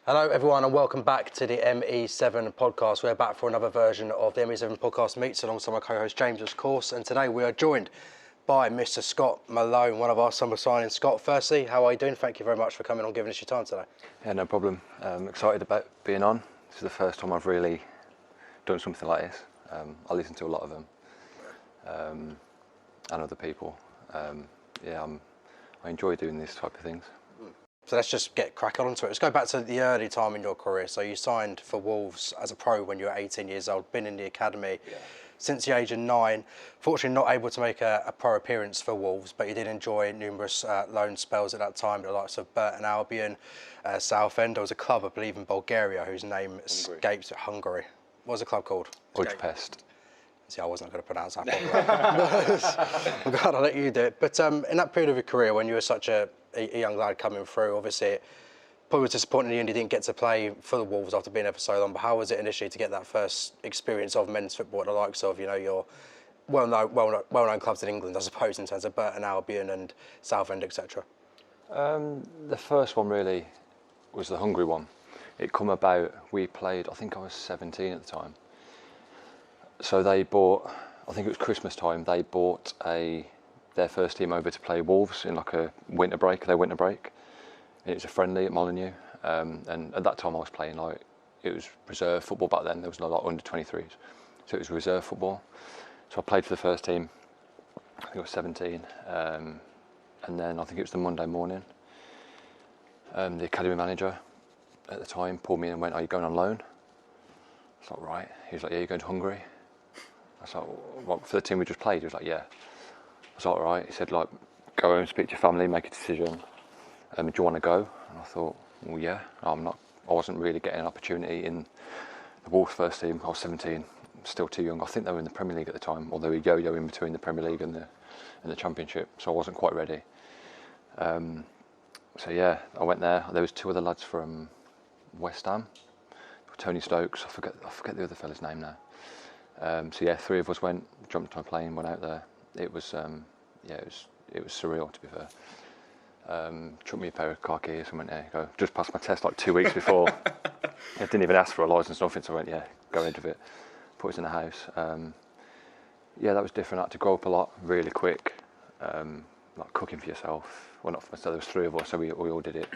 Hello everyone and welcome back to the ME7 Podcast. We're back for another version of the ME7 Podcast Meets alongside my co-host James, of course, and today we are joined by Mr. Scott Malone, one of our summer signings. Scott, firstly, how are you doing? Thank you very much for coming on, giving us your time today. Yeah, no problem. Excited about being on. This is the first time I've really done something like this. I listen to a lot of them and other people. I enjoy doing these type of things. So let's just get cracking onto it. Let's go back to the early time in your career. So you signed for Wolves as a pro when you were 18 years old, been in the academy since the age of 9. Fortunately not able to make a pro appearance for Wolves, but you did enjoy numerous loan spells at that time, the likes of Burton Albion, Southend. There was a club, I believe, in Bulgaria whose name escapes Hungary. What was the club called? Budapest. See, I wasn't going to pronounce that properly. I'm glad I let you do it. But in that period of your career, when you were such a young lad coming through, obviously it probably was disappointing you didn't get to play for the Wolves after being there for so long. But how was it initially to get that first experience of men's football at the likes of, your well-known clubs in England, I suppose, in terms of Burton Albion and Southend, etc.? The first one really was the Hungary one. It come about, we played, I think I was 17 at the time. So they bought, I think it was Christmas time, they bought their first team over to play Wolves in like a winter break, And it was a friendly at Molineux. And at that time I was playing it was reserve football back then, there was no under 23s. So it was reserve football. So I played for the first team, I think I was 17. And then I think it was the Monday morning. The academy manager at the time pulled me in and went, "Are you going on loan?" I was like, "Right." He was like, "Yeah, you're going to Hungary?" I was like, "What, for the team we just played?" He was like, "Yeah." I was like, "All right." He said, "Go home, speak to your family, make a decision. Do you want to go?" And I thought, "Well, yeah." I wasn't really getting an opportunity in the Wolves first team. I was 17, still too young. I think they were in the Premier League at the time, or they were yo-yo in between the Premier League and the Championship. So I wasn't quite ready. So yeah, I went there. There was 2 other lads from West Ham, Tony Stokes. I forget the other fella's name now. So yeah, 3 of us jumped on a plane, went out there. It was it was surreal, to be fair. Took me a pair of car keys and went, "There you go." Just passed my test 2 weeks before. I didn't even ask for a licence, nothing. So I went, "Yeah, go ahead with it." Put us in the house. That was different. I had to grow up a lot, really quick. Like cooking for yourself. Well, not for myself. There was 3 of us, so we all did it.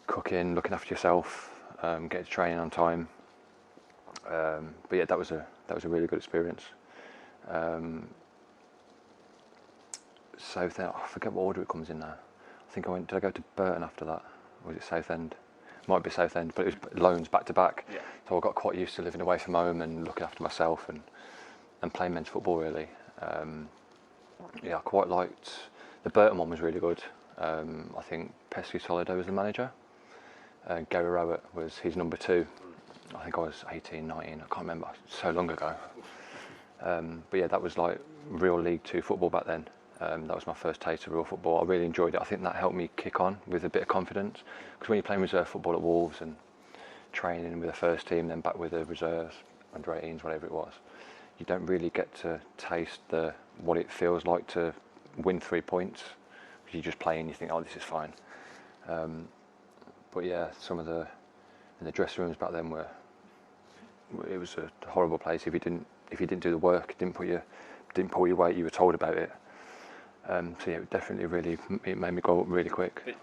Cooking, looking after yourself, getting to training on time. But yeah, that was a really good experience. Southend, I forget what order it comes in now. I think did I go to Burton after that? Or was it Southend? Might be Southend, but it was loans back to back. Yeah. So I got quite used to living away from home and looking after myself and playing men's football really. I quite liked, the Burton one was really good. I think Pesky Solido was the manager. Gary Rowett was his number 2. I think I was 18, 19, I can't remember, so long ago. But yeah, that was like real League 2 football back then. That was my first taste of real football. I really enjoyed it. I think that helped me kick on with a bit of confidence. Because when you're playing reserve football at Wolves and training with the first team, then back with the reserves, under 18s, whatever it was, you don't really get to taste what it feels like to win 3 points. You just play and you think, "Oh, this is fine." But yeah, some of in the dressing rooms back then it was a horrible place. If you didn't do the work, didn't pull your weight, you were told about it. So yeah, it definitely it made me grow up really quick.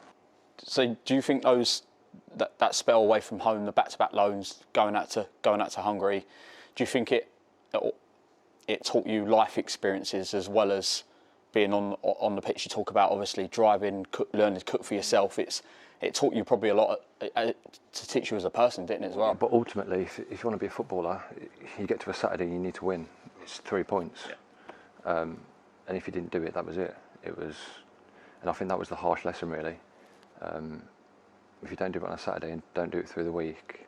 So do you think that spell away from home, the back-to-back loans, going out to Hungary, do you think it taught you life experiences as well as being on the pitch? You talk about obviously driving, learning to cook for yourself. It taught you probably a lot to teach you as a person, didn't it, as well? But ultimately, if you want to be a footballer, you get to a Saturday, you need to win. It's 3 points. Yeah. And if you didn't do it, that was it. And I think that was the harsh lesson, really. If you don't do it on a Saturday and don't do it through the week,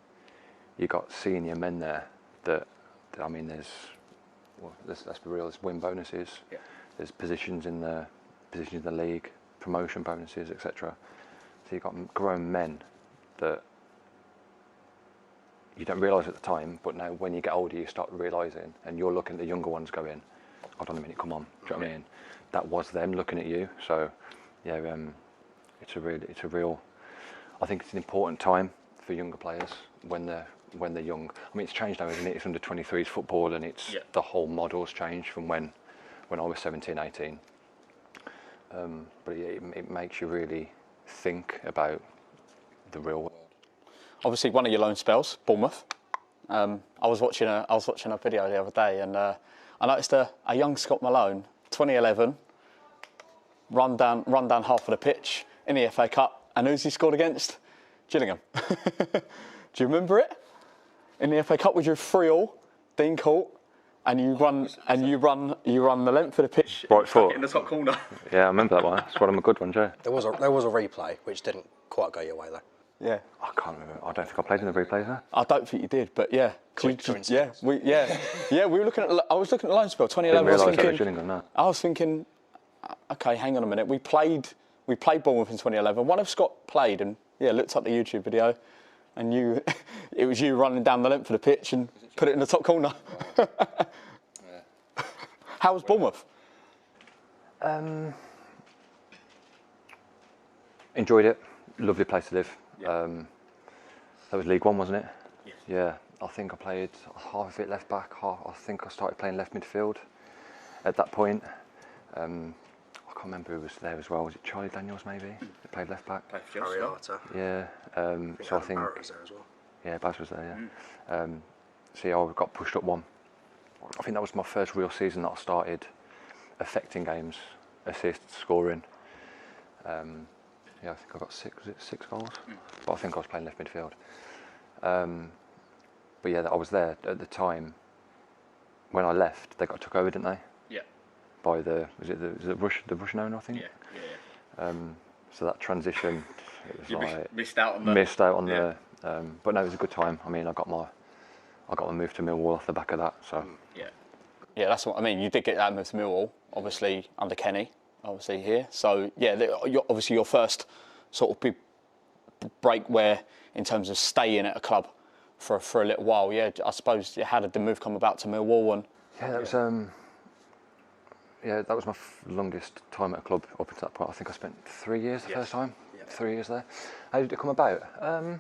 you got senior men there let's be real, there's win bonuses, there's positions in the league, promotion bonuses, etc. So you've got grown men that you don't realise at the time, but now when you get older you start realising, and you're looking at the younger ones going, "Hold on a minute, come on." Do you know what I mean? That was them looking at you. So yeah, it's a real. I think it's an important time younger players when they're young. I mean, it's changed now, isn't it? It's under 23s football, and it's the whole model's changed from when I was 17, 18. But it makes you really think about the real world. Obviously, one of your loan spells, Bournemouth. I was watching a video the other day, and I noticed a young Scott Malone, 2011, run down half of the pitch in the FA Cup, and who's he scored against? Gillingham. Do you remember it? In the FA Cup, we drew 3-3, Dean Court, and you run the length of the pitch. Right foot in the top corner. Yeah, I remember that one. It's one of my good ones, yeah. There was a replay which didn't quite go your way though. Yeah. I can't remember. I don't think I played in the replays there. I don't think you did, but yeah. We were looking at. I was looking at loan spell 2011. Didn't realise that was Gillingham, no. I was thinking, okay, hang on a minute. We played Bournemouth in 2011. One of Scott played, and looked up the YouTube video, and it was you running down the length of the pitch and put it in the top corner. How was Bournemouth? Enjoyed it. Lovely place to live. That was League One, wasn't it? Yes. Yeah. I think I played half of it left back. I think I started playing left midfield at that point. I can't remember who was there as well. Was it Charlie Daniels maybe? That played left back. Harry Arter. Yeah. So I think. Barrett was there as well. Yeah, Baz was there. Yeah. So I got pushed up one. I think that was my first real season that I started affecting games, assists, scoring. I think I got 6 goals. But I think I was playing left midfield. But yeah, I was there at the time. When I left, they got took over, didn't they? Yeah. By the Russian owner, I think. Yeah. So that transition, it was missed out on the. But no, it was a good time. I mean, I got my move to Millwall off the back of that. So. Yeah, that's what I mean. You did get that move to Millwall, obviously under Kenny, obviously here. So obviously your first sort of big break where, in terms of staying at a club for a little while. Yeah, I suppose. How did the move come about to Millwall? And that was that was my longest time at a club up until that point. I think I spent 3 years the first time. 3 years there. How did it come about? I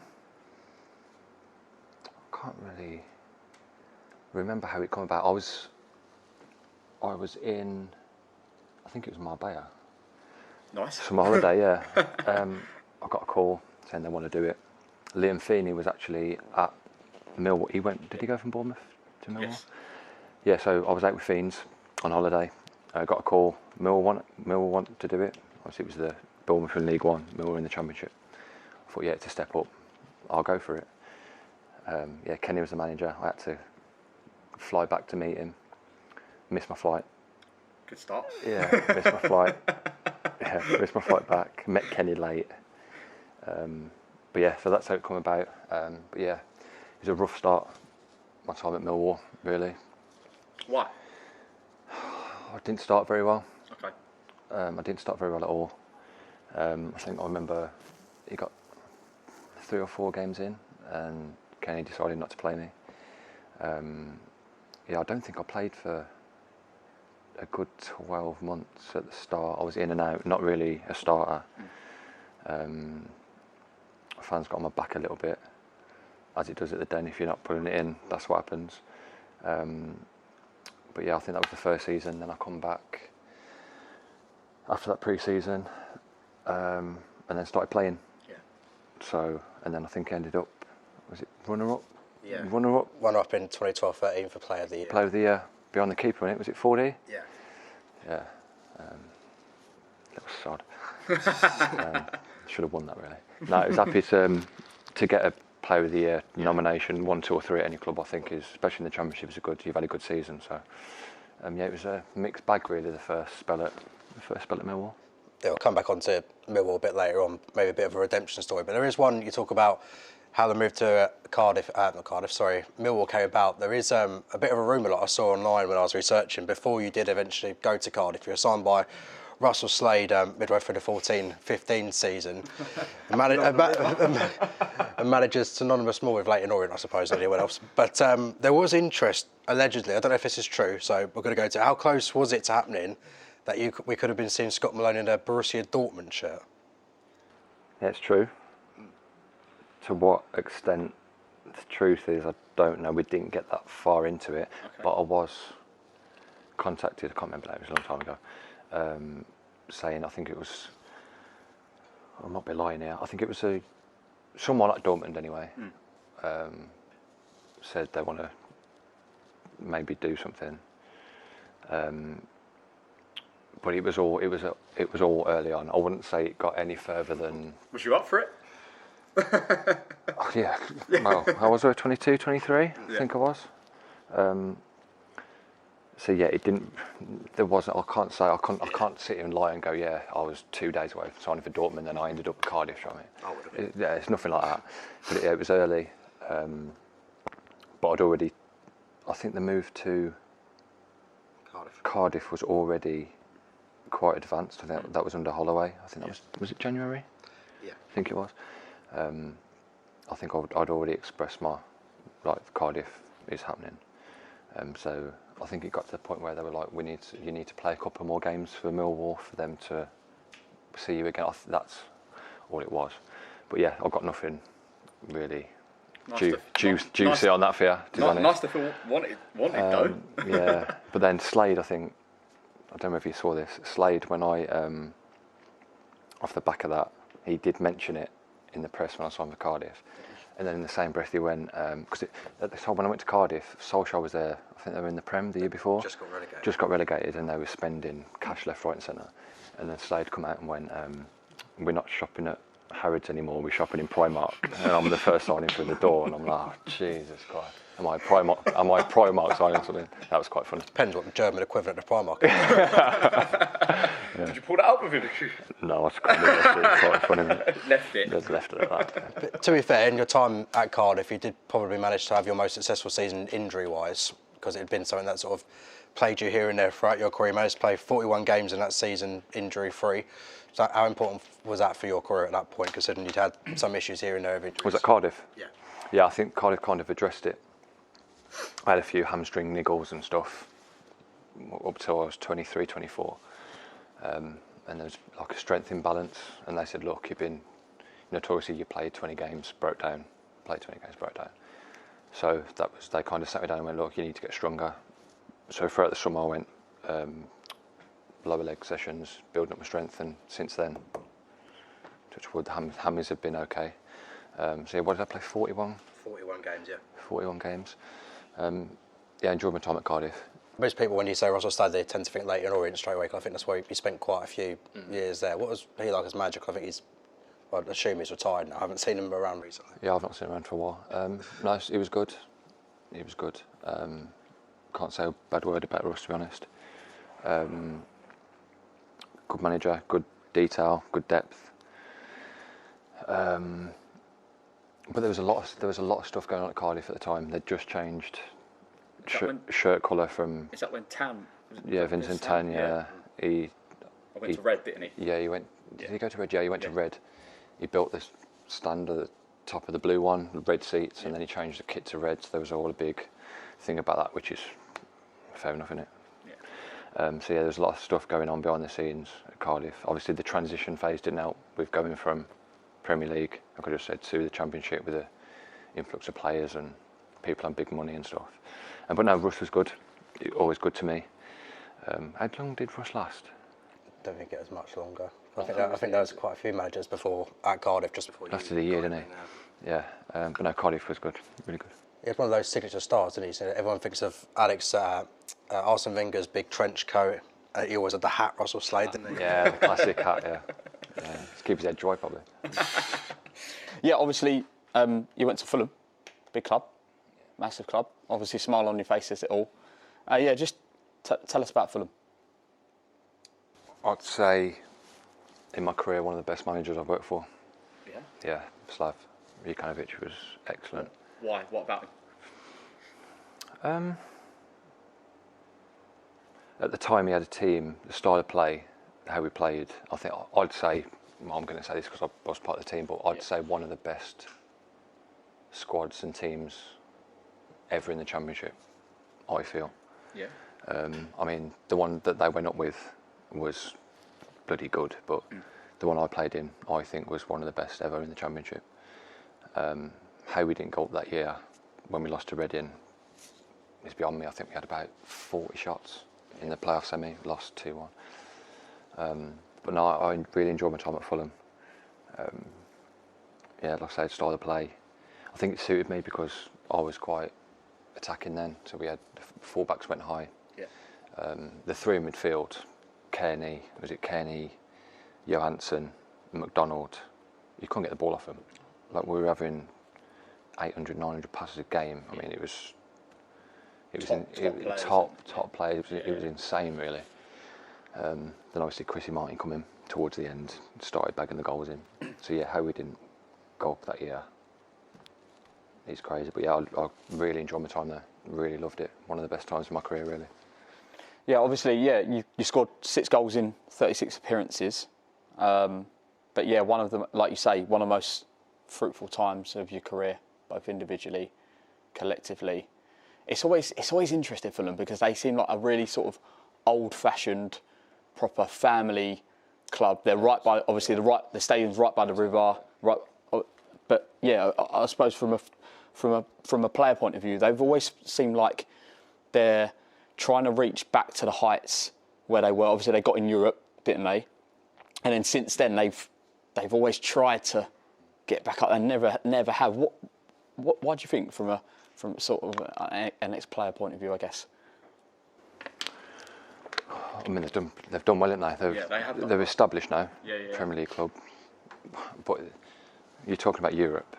can't really remember how it came about. I was in, I think it was Marbella. Nice. From a holiday, yeah. I got a call saying they want to do it. Liam Feeney was actually at Millwall. Did he go from Bournemouth to Millwall? Yes. Yeah, so I was out with Fiends on holiday. I got a call. Millwall want to do it. Obviously, it was the Bournemouth in League One, Millwall in the Championship. I thought, it's a step up. I'll go for it. Kenny was the manager. I had to fly back to meet him. Missed my flight. Good start. Yeah, missed my flight. Missed my flight back. Met Kenny late. So that's how it come about. It was a rough start. My time at Millwall, really. Why? I didn't start very well. Okay. I didn't start very well at all. I think I remember he got 3 or 4 games in, and Kenny decided not to play me. I don't think I played for a good 12 months at the start. I was in and out, not really a starter. Fans got on my back a little bit, as it does at the Den. If you're not putting it in, that's what happens. I think that was the first season. Then I come back after that pre-season, and then started playing. Yeah. So, and then I think I ended up, was it runner-up? Yeah. Runner-up. Runner-up in 2012-13 for Player of the Year. Player of the Year, behind the keeper, wasn't it? Was it 4D? Yeah. Yeah. Little sod. Should have won that, really. No, I was happy to get a Player of the Year nomination, 1, 2 or 3 at any club. I think is, especially in the Championship, you've had a good season. So, it was a mixed bag, really. The first spell at Millwall. Yeah, we'll come back onto Millwall a bit later on, maybe a bit of a redemption story. But there is one you talk about how the move to Millwall came about. There is a bit of a rumour that I saw online when I was researching before you did eventually go to Cardiff. You were signed by Russell Slade midway through the 14-15 season. A manager synonymous more with Leyton Orient, I suppose, than anyone else. But there was interest, allegedly. I don't know if this is true, so we're going to go to how close was it to happening that we could have been seeing Scott Malone in a Borussia Dortmund shirt? Yeah, it's true. To what extent, the truth is, I don't know. We didn't get that far into it, but I was contacted, I can't remember that, it was a long time ago, saying, I think it was, I might be lying here, I think it was someone like Dortmund anyway, said they want to maybe do something. But it was all early on. I wouldn't say it got any further than. Was you up for it? Yeah. Well, I was 22, 23. I think I was. So yeah, it didn't. There wasn't. I can't sit here and lie and go, yeah, I was 2 days away from signing for Dortmund, and I ended up at Cardiff. Yeah, it's nothing like that. But it was early. But I'd already. I think the move to Cardiff was already quite advanced. I think that was under Holloway. I think that was it January? Yeah. I think it was. I think I'd already expressed my Cardiff is happening. So I think it got to the point where they were like, you need to play a couple more games for Millwall for them to see you again. That's all it was. But yeah, I've got nothing really juicy on that for you, to be honest. Nice to feel wanted though. Yeah, but then Slade, I don't know if you saw this, Slade, when I, off the back of that, he did mention it in the press when I signed for Cardiff. And then in the same breath he went, because at the time when I went to Cardiff, Solskjaer was there, I think they were in the Prem the year before. Just got relegated and they were spending cash left, right and centre. And then Slade come out and went, we're not shopping at Harrods anymore, we're shopping in Primark. And I'm the first signing through the door and I'm like, oh, Jesus Christ. Am I Primark signing something? That was quite funny. Depends what the German equivalent of Primark is. Yeah. Did you pull that up with him? No, I just couldn't left it. Quite funny. Left it. Just left it at that. But to be fair, in your time at Cardiff, you did probably manage to have your most successful season injury-wise, because it had been something that sort of plagued you here and there throughout your career. You managed to play 41 games in that season injury-free. So how important was that for your career at that point, considering you'd had some issues here and there of injuries? Was that Cardiff? Yeah. Yeah, I think Cardiff kind of addressed it. I had a few hamstring niggles and stuff up till I was 23, 24. And there was like a strength imbalance. And they said, look, you've been, notoriously you played 20 games, broke down. So they kind of sat me down and went, look, you need to get stronger. So throughout the summer I went lower leg sessions, building up my strength. And since then, touch wood, the hammies have been okay. So yeah, what did I play, 41? 41 games, yeah. 41 games. Yeah, enjoyed my time at Cardiff. Most people, when you say Russell Slade, they tend to think Leighton Orient straight away, because I think that's where he spent quite a few years there. What was he like as manager? I think I assume he's retired now. I haven't seen him around recently. Yeah, I've not seen him around for a while. Nice, he was good. Can't say a bad word about Russ, to be honest. Good manager, good detail, good depth. But there was a lot of stuff going on at Cardiff at the time. They'd just changed shirt colour from. Is that when Tan? Yeah, Vincent Tan. Yeah, I went to Red, didn't he? Yeah, he went. Did he go to Red? Yeah, he went to Red. He built this stand at the top of the blue one, the red seats, and then he changed the kit to red. So there was all a big thing about that, which is fair enough, isn't it? Yeah. So yeah, there's a lot of stuff going on behind the scenes at Cardiff. Obviously, the transition phase didn't help with going from Premier League, I could have said, to the Championship with the influx of players and people on big money and stuff. But no, Russ was good. Always good to me. How long did Russ last? I don't think it was much longer. I think there was quite a few managers before at Cardiff, just before. Lasted a year, didn't he? Yeah. But no, Cardiff was good. Really good. It's one of those signature stars, isn't he? So everyone thinks of Alex Arsene Wenger's big trench coat. He always had the hat, Russell Slade, didn't he? Yeah, the classic hat. Yeah. Just keep his head dry, probably. Yeah, obviously, you went to Fulham, big club, massive club. Obviously, smile on your face says it all. Yeah, just tell us about Fulham. I'd say, in my career, one of the best managers I've worked for. Yeah. Yeah, Slav Jukanovic was excellent. Why? What about him? At the time, he had a team, the style of play, how we played. I think I'd say, I'm going to say this because I was part of the team, but I'd say one of the best squads and teams ever in the Championship, I feel. Yeah. I mean, the one that they went up with was bloody good, but the one I played in, I think, was one of the best ever in the Championship. How we didn't go up that year when we lost to Reading is beyond me. I think we had about 40 shots in the playoff semi, lost 2-1. But no, I really enjoyed my time at Fulham. Like I said, style of play. I think it suited me because I was quite attacking then. So we had fullbacks went high. Yeah. The three in midfield, Kearney, Johansson, McDonald. You couldn't get the ball off them. Like we were having 800, 900 passes a game. I mean, it was top players. It was insane, really. Then obviously Chrissy Martin come in towards the end, started bagging the goals in. So yeah, how we didn't go up that year, it's crazy. But yeah, I really enjoyed my time there. Really loved it. One of the best times of my career, really. Yeah, obviously, you scored 6 goals in 36 appearances. But yeah, one of them, like you say, one of the most fruitful times of your career, both individually, collectively. It's always interesting for them because they seem like a really sort of old-fashioned, proper family club. They're right by, obviously, the stadium's right by the river. Right, but yeah, I suppose from a player point of view, they've always seemed like they're trying to reach back to the heights where they were. Obviously, they got in Europe, didn't they? And then since then, they've always tried to get back up and never have. What do you think from sort of an ex-player point of view, I guess? I mean, they've done well, haven't they? They have. They're established now, yeah. Premier League club. But you're talking about Europe.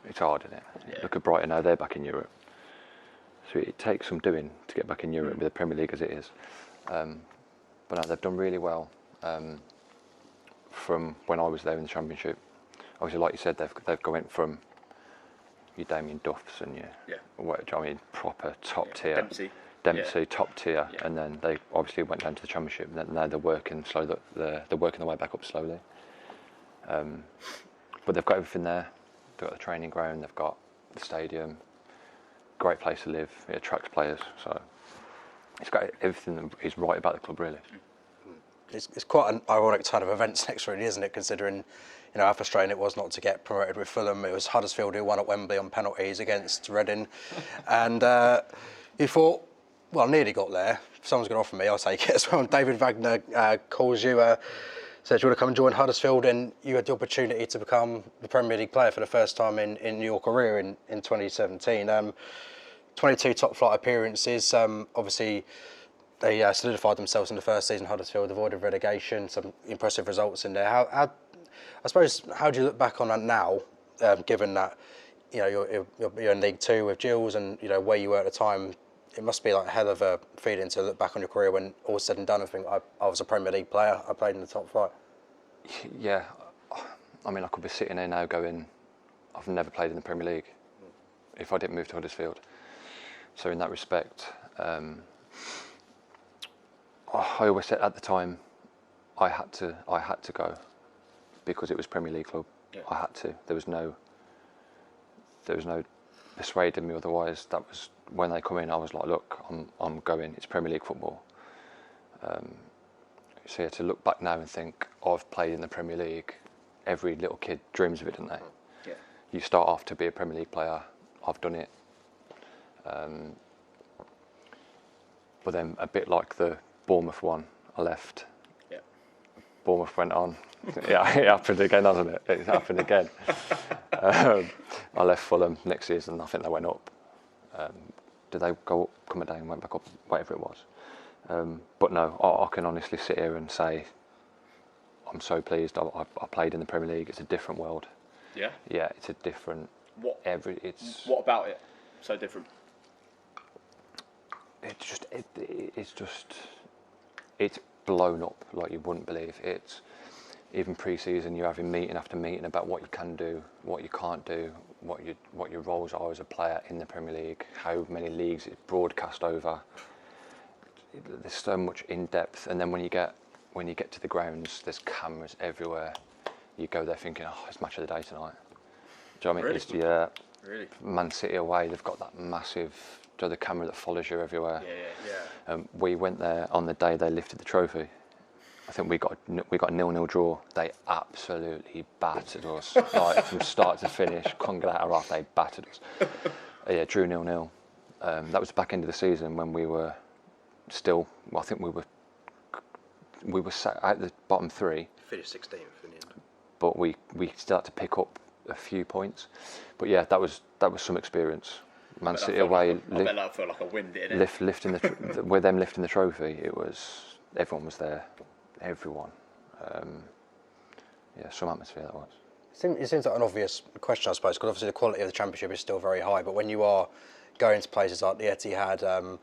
It's hard, isn't it? Yeah. Look at Brighton now; they're back in Europe. So it takes some doing to get back in Europe with the Premier League as it is. But no, they've done really well from when I was there in the Championship. Obviously, like you said, they've gone from your Damien Duffs and proper top tier. Dempsey, top tier, and then they obviously went down to the Championship. And now they're working they're working their way back up slowly. But they've got everything there. They've got the training ground. They've got the stadium. Great place to live. It attracts players. So it's got everything that is right about the club, really. It's quite an ironic turn of events next, really, isn't it? Considering, how frustrating it was not to get promoted with Fulham. It was Huddersfield who won at Wembley on penalties against Reading, and you thought, well, I nearly got there. If someone's going to offer me, I'll take it as well. And David Wagner calls you, says you want to come and join Huddersfield, and you had the opportunity to become the Premier League player for the first time in your career in 2017. 22 top flight appearances. Obviously, they solidified themselves in the first season. Huddersfield avoided relegation. Some impressive results in there. How do you look back on that now, given that you're in League Two with Gills, and where you were at the time? It must be like a hell of a feeling to look back on your career when all's said and done and think, I was a Premier League player. I played in the top flight. Yeah, I mean, I could be sitting here now going, I've never played in the Premier League if I didn't move to Huddersfield. So in that respect, I always said at the time, I had to go because it was Premier League club. Yeah. I had to. There was no persuading me otherwise. That was when they come in. I was like, look, I'm going. It's Premier League football. So yeah, to look back now and think I've played in the Premier League. Every little kid dreams of it, don't they? Yeah. You start off to be a Premier League player. I've done it. But then a bit like the Bournemouth one, I left. Yeah. Bournemouth went on. Yeah, it happened again, hasn't it? It happened again. I left Fulham next season. I think they went up. Did they go up, come down, went back up, whatever it was. But no, I can honestly sit here and say I'm so pleased. I played in the Premier League. It's a different world. Yeah. Yeah, it's a different. What about it? So different. It's blown up like you wouldn't believe. It's even pre-season, you're having meeting after meeting about what you can do, what you can't do, what your roles are as a player in the Premier League, how many leagues it's broadcast over. There's so much in depth, and then when you get to the grounds, there's cameras everywhere. You go there thinking, oh, it's match of the day tonight. Do you know what I mean? Really? Really? Man City away, they've got that massive, the camera that follows you everywhere. Yeah. We went there on the day they lifted the trophy. I think we got a 0-0 draw. They absolutely battered us, like from start to finish. Couldn't get out of half. They battered us. Yeah, drew 0-0. That was the back end of the season when we were still. Well, I think we were sat at the bottom three. Finished 16th in the end. But we still had to pick up a few points. But yeah, that was some experience. Man City away. I bet that felt like a win, didn't it? Lifting with them lifting the trophy. It was everyone was there. Everyone. Yeah, some atmosphere that was. It seems like an obvious question, I suppose, because obviously the quality of the Championship is still very high. But when you are going to places like the Etihad,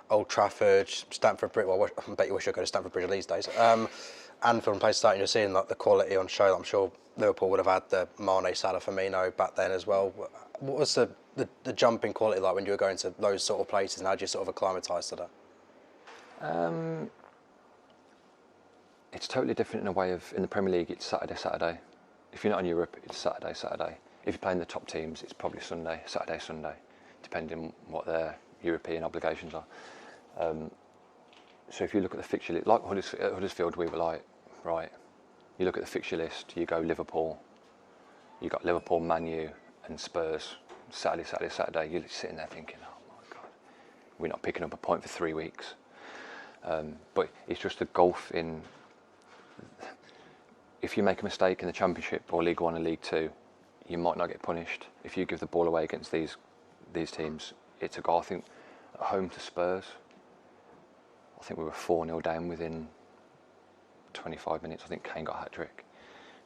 Old Trafford, Stamford Bridge, well, I bet you wish you could go to Stamford Bridge these days. Anfield and places like that, you're seeing like the quality on show. I'm sure Liverpool would have had the Mane, Salah, Firmino back then as well. What was the jump in quality like when you were going to those sort of places, and how do you sort of acclimatise to that? It's totally different in a way of, in the Premier League, it's Saturday. If you're not in Europe, it's Saturday. If you're playing the top teams, it's probably Saturday, depending on what their European obligations are. So if you look at the fixture list, like Huddersfield, we were like, right, you look at the fixture list, you go Liverpool, you got Liverpool, Man U and Spurs, Saturday, you're sitting there thinking, oh my God, we're not picking up a point for 3 weeks. But it's just a gulf in, if you make a mistake in the Championship or League One and League Two, you might not get punished. If you give the ball away against these teams, it's a goal. I think at home to Spurs, I think we were 4-0 down within 25 minutes. I think Kane got a hat-trick.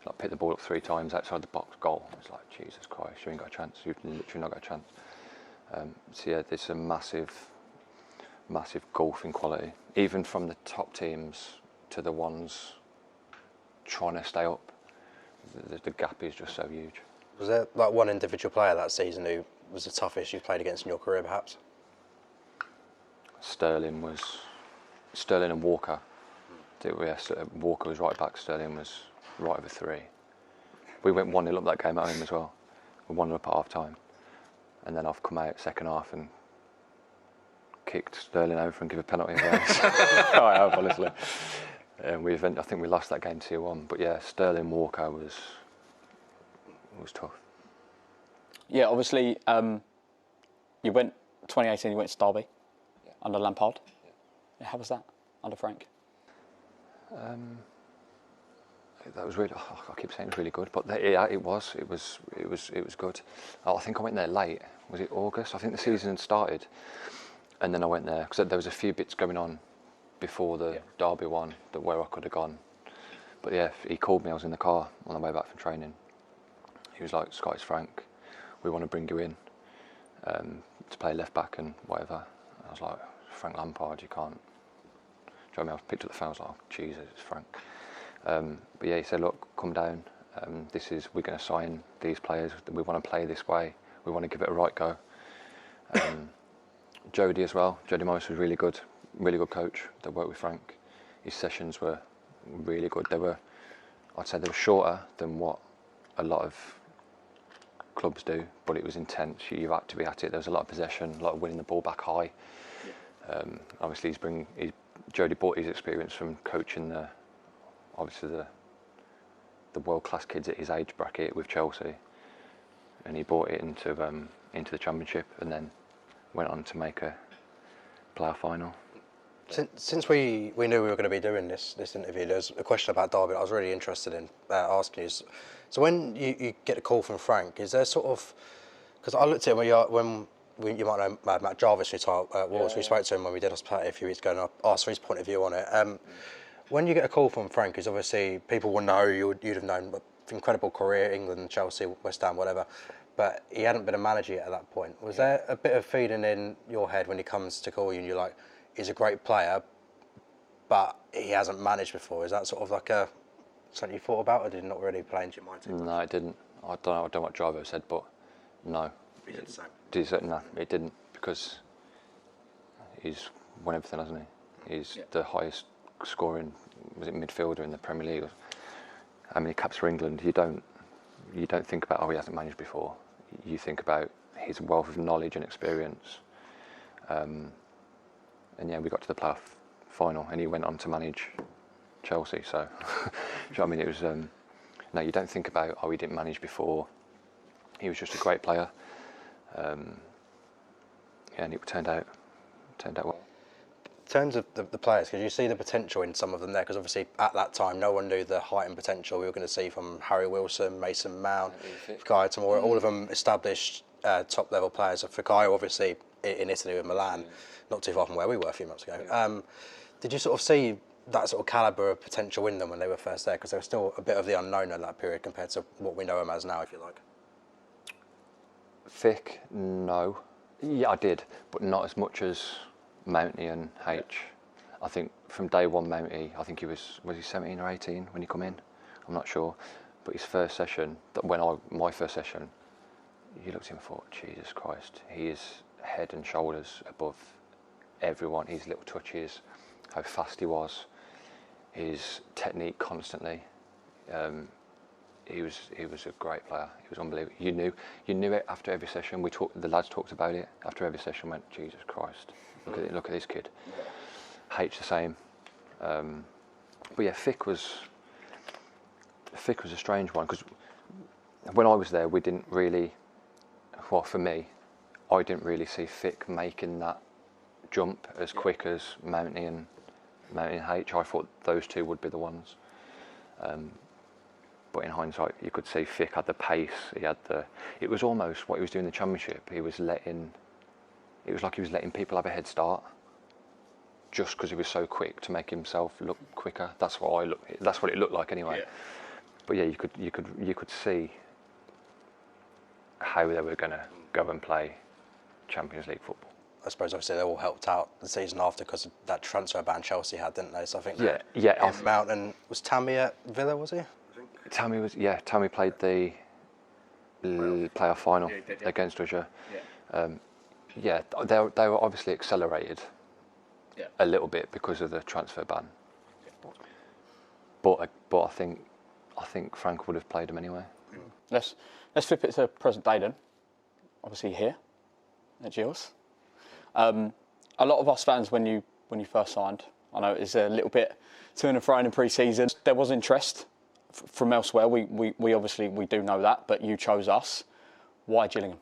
Like picked the ball up 3 times outside the box, goal. It's like, Jesus Christ, you ain't got a chance. You've literally not got a chance. So yeah, there's a massive gulf in quality, even from the top teams to the ones trying to stay up. The gap is just so huge. Was there like one individual player that season who was the toughest you've played against in your career, perhaps? Sterling and Walker. Walker was right back, Sterling was right over 3. We went 1-0 up that game at home as well. We 1-0 up at half time. And then I've come out second half and kicked Sterling over and give a penalty away. I have, honestly. I think we lost that game 2-1. But yeah, Sterling Walker was tough. Yeah, obviously, you went 2018. You went to Derby under Lampard. Yeah, how was that under Frank? That was really. I keep saying it was really good, but it was good. I think I went there late. Was it August? I think the season had started, and then I went there because there was a few bits going on before the Derby one where I could have gone. But yeah, he called me. I was in the car on the way back from training. He was like, "Scott, it's Frank. We want to bring you in to play left back and whatever." I was like, "Frank Lampard, you can't." Do you know what I mean? I picked up the phone. I was like, oh, Jesus, it's Frank. But yeah, he said, "Look, come down. We're going to sign these players. We want to play this way. We want to give it a right go." Jody as well. Jody Morris was really good coach that worked with Frank. His sessions were really good. I'd say they were shorter than what a lot of clubs do, but it was intense. You had to be at it. There was a lot of possession, a lot of winning the ball back high. Obviously, Jody brought his experience from coaching the world-class kids at his age bracket with Chelsea, and he brought it into the Championship, and then went on to make a playoff final. Since we knew we were going to be doing this interview, there's a question about Derby that I was really interested in asking you. So when you get a call from Frank, is there sort of, because I looked at him you might know Matt Jarvis, who Wolves. We spoke to him when we did hospitality a few weeks ago, and I asked for his point of view on it. When you get a call from Frank, because obviously people will know you'd have known, but incredible career, England, Chelsea, West Ham, whatever, but he hadn't been a manager yet at that point. Was there a bit of feeling in your head when he comes to call you and you're like, he's a great player, but he hasn't managed before? Is that sort of like something you thought about, or did it not really play into your mind? No, it didn't. I don't know what Driver said, but no. He did the same. No, it didn't, because he's won everything, hasn't he? He's the highest scoring, was it midfielder in the Premier League? How many caps for England? You don't think about, he hasn't managed before. You think about his wealth of knowledge and experience. And yeah, we got to the playoff final, and he went on to manage Chelsea. So, do you know what I mean? It was no, you don't think about he didn't manage before. He was just a great player, and it turned out well. In terms of the players, because you see the potential in some of them there, because obviously at that time no one knew the height and potential we were going to see from Harry Wilson, Mason Mount, Fikayo Tomori, all of them established top level players. So Fikayo obviously in Italy with Milan, not too far from where we were a few months ago. Did you sort of see that sort of calibre of potential in them when they were first there? Because they were still a bit of the unknown in that period compared to what we know them as now, if you like. Fick, no. Yeah, I did, but not as much as Mounty and H. I think from day one, Mounty, I think he was he 17 or 18 when he come in? I'm not sure. But his first session, my first session, you looked at him and thought, Jesus Christ, he is head and shoulders above everyone. His little touches, how fast he was, his technique constantly. He was a great player. He was unbelievable. You knew it after every session. The lads talked about it after every session. Went, Jesus Christ, look at this kid. H the same. But yeah, Fick was a strange one, because when I was there, we didn't really. Well, for me, I didn't really see Fick making that jump as quick as Mounty and H. I thought those two would be the ones. But in hindsight, you could see Fick had the pace. It was almost what he was doing in the Championship. It was like he was letting people have a head start, just because he was so quick to make himself look quicker. That's what it looked like anyway. Yeah. But yeah, you could see how they were going to go and play Champions League football. I suppose obviously they all helped out the season after because of that transfer ban Chelsea had, didn't they? So I think Mount and was Tammy at Villa, was he? Tammy played the playoff final against us. They were obviously accelerated a little bit because of the transfer ban. But I think Frank would have played them anyway. Let's flip it to present day then. Obviously here at Gills. A lot of us fans, when you first signed, I know it was a little bit to and fro in pre-season. There was interest from elsewhere. We obviously do know that, but you chose us. Why Gillingham?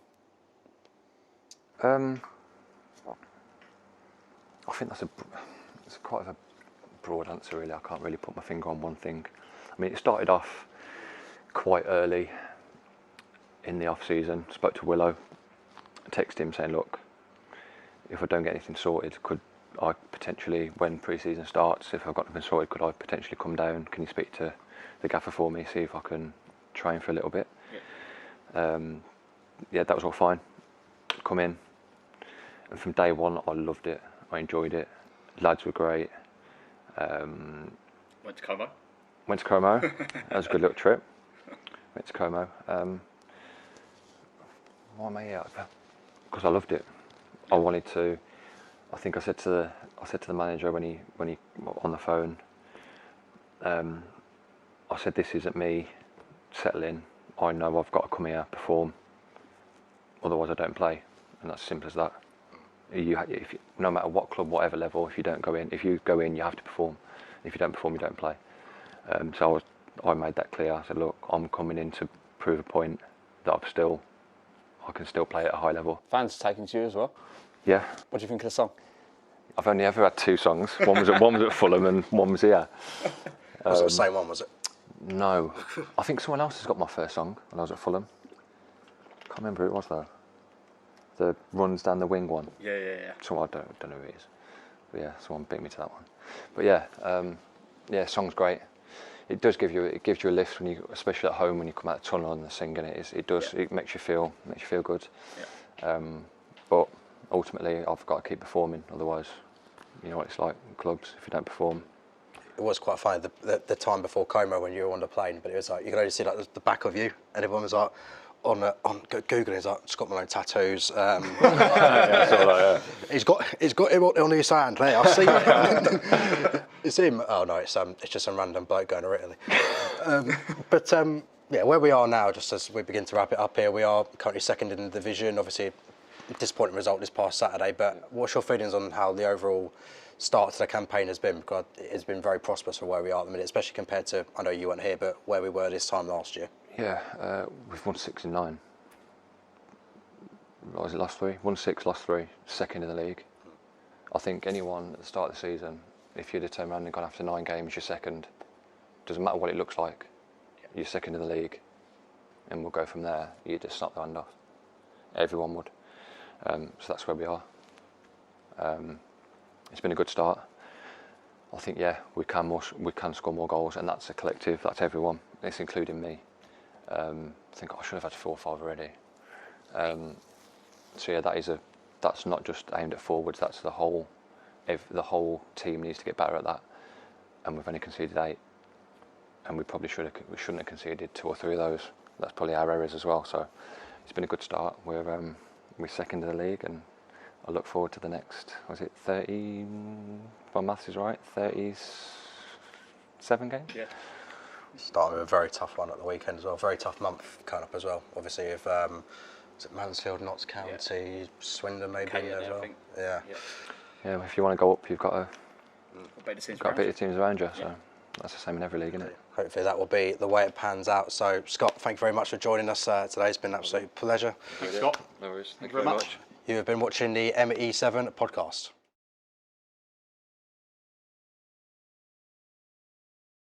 I think it's quite a broad answer, really. I can't really put my finger on one thing. I mean, it started off quite early in the off-season. Spoke to Willow, texted him saying, look, if I don't get anything sorted, could I potentially, when pre-season starts, if I've got nothing sorted, could I potentially come down? Can you speak to the gaffer for me, see if I can train for a little bit? That was all fine. Come in, and from day one, I loved it. I enjoyed it. Lads were great. Went to Como. That was a good little trip. Went to Como. Why am I here? Because I loved it. I wanted to. I think I said to the manager when he on the phone. I said, this isn't me settling. I know I've got to come here, perform. Otherwise, I don't play, and that's as simple as that. No matter what club, whatever level, if you go in, you have to perform. If you don't perform, you don't play. So I made that clear. I said, look, I'm coming in to prove a point that I can still play at a high level. Fans taking to you as well. Yeah. What do you think of the song? I've only ever had two songs. One was at Fulham and one was here. Was it the same one, was it? No. I think someone else has got my first song when I was at Fulham. Can't remember who it was though. The runs down the wing one. Yeah. So I don't know who it is. But yeah, someone beat me to that one. But yeah, song's great. It gives you a lift when you, especially at home when you come out of the tunnel and singing it. It makes you feel good. Yeah. But ultimately, I've got to keep performing. Otherwise, you know what it's like in clubs. If you don't perform. It was quite funny the time before Como when you were on the plane, but it was like you could only see like the back of you, and everyone was like on Googling, it's like Scott Malone tattoos. He's got him on his hand. Hey, I've seen it. It's him. Oh no, it's just some random bloke going to Italy. But where we are now, just as we begin to wrap it up here, we are currently second in the division. Obviously, disappointing result this past Saturday, but what's your feelings on how the overall start to the campaign has been? Because it's been very prosperous for where we are at the minute, especially compared to, I know you weren't here, but where we were this time last year. Yeah, we've won 6 in 9. What was it, last 3? Won 6, lost 3, second in the league. I think anyone at the start of the season, if you'd have turned around and gone after 9 games, you're second. Doesn't matter what it looks like, you're second in the league, and we'll go from there. You just snap the hand off. Everyone would. So that's where we are. It's been a good start. I think we can score more goals, and that's a collective. That's everyone. It's including me. I think I should have had 4 or 5 already. So that's not just aimed at forwards. That's the whole team needs to get better at that. And we've only conceded 8, and we shouldn't have conceded 2 or 3 of those. That's probably our errors as well. So it's been a good start. We're second in the league, and I look forward to the next. Was it 30? If my maths is right, 37 games. Yeah. Starting with a very tough one at the weekend as well. Very tough month coming up as well. Obviously, if is it Mansfield, Notts County, Swindon maybe in there as well. Yeah. If you want to go up, you've got to beat the teams around you. So that's the same in every league, isn't it? Hopefully that will be the way it pans out. So Scott, thank you very much for joining us today. It's been an absolute pleasure. Thanks, Scott. No worries. Thank you very much. You have been watching the ME7 Podcast.